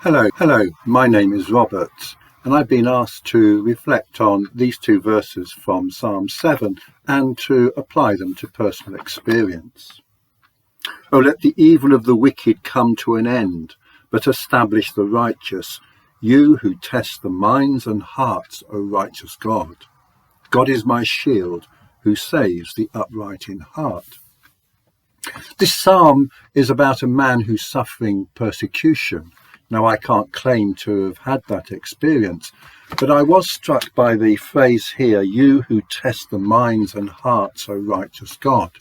Hello, my name is Robert, and I've been asked to reflect on these two verses from Psalm 7 and to apply them to personal experience. Oh, let the evil of the wicked come to an end, but establish the righteous, you who test the minds and hearts, O righteous God. God is my shield, who saves the upright in heart. This psalm is about a man who's suffering persecution. Now, I can't claim to have had that experience, but I was struck by the phrase here, you who test the minds and hearts, O righteous God.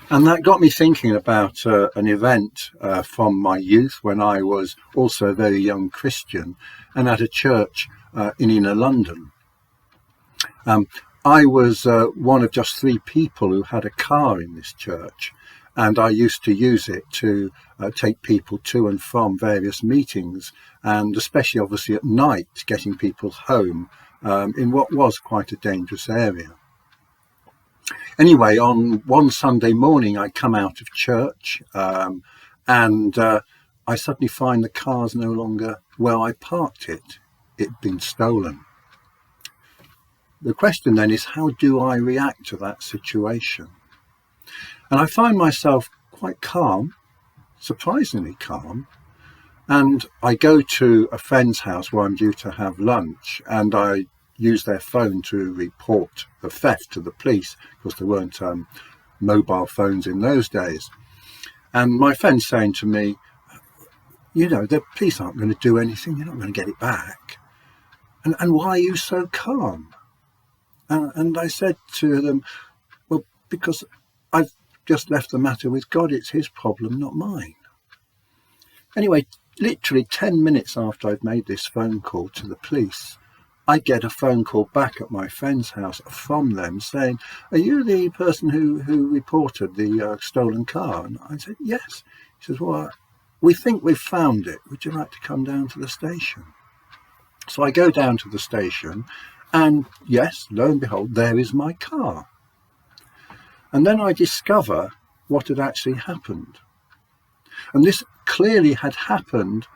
And that got me thinking about an event from my youth when I was also a very young Christian and at a church in inner London. I was one of just 3 people who had a car in this church, and I used to use it to take people to and from various meetings, and especially obviously at night, getting people home in what was quite a dangerous area. Anyway, on one Sunday morning, I come out of church and I suddenly find the car's no longer where I parked it. It'd been stolen. The question then is, how do I react to that situation? And I find myself quite calm, surprisingly calm, and I go to a friend's house where I'm due to have lunch, and I use their phone to report the theft to the police, because there weren't mobile phones in those days. And my friend's saying to me, the police aren't going to do anything, you're not going to get it back. And why are you so calm? And I said to them, well, because I've just left the matter with God. It's his problem, not mine. Anyway, literally 10 minutes after I've made this phone call to the police, I get a phone call back at my friend's house from them saying, are you the person who reported the stolen car? And I said, yes. He says, well, we think we've found it. Would you like to come down to the station? So I go down to the station, and yes, lo and behold, there is my car. And then I discover what had actually happened. And this clearly had happened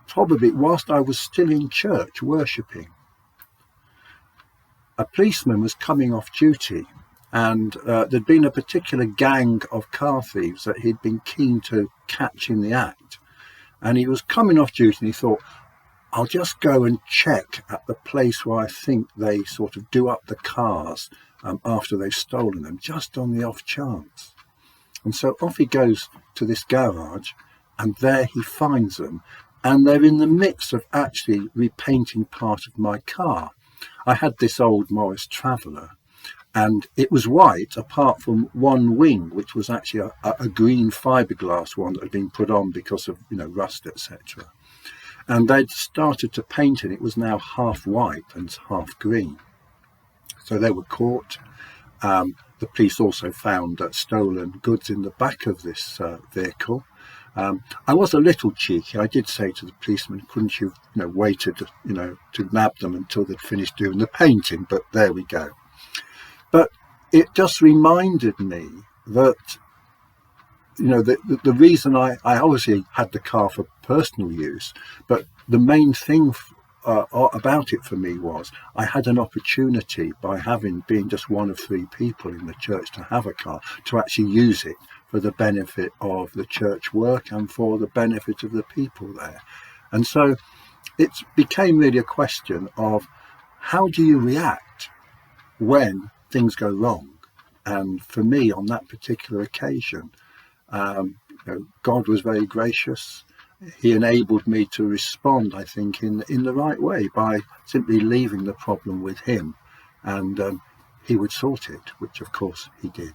probably whilst I was still in church worshipping. A policeman was coming off duty, and there'd been a particular gang of car thieves that he'd been keen to catch in the act. And he was coming off duty and he thought, I'll just go and check at the place where I think they sort of do up the cars after they've stolen them, just on the off chance. And so off he goes to this garage, and there he finds them, and they're in the midst of actually repainting part of my car. I had this old Morris Traveller, and it was white apart from one wing, which was actually a green fiberglass one that had been put on because of rust, etc. And they'd started to paint it. It was now half white and half green. So they were caught. The police also found stolen goods in the back of this vehicle. I was a little cheeky. I did say to the policeman, couldn't you, waited, to nab them until they'd finished doing the painting? But there we go. But it just reminded me that, the reason I obviously had the car for personal use, but the main thing about it for me was I had an opportunity, by being just one of 3 people in the church to have a car, to actually use it for the benefit of the church work and for the benefit of the people there. And so it became really a question of, how do you react when things go wrong? And for me, on that particular occasion, God was very gracious. He enabled me to respond, I think, in the right way by simply leaving the problem with him, and he would sort it, which of course he did.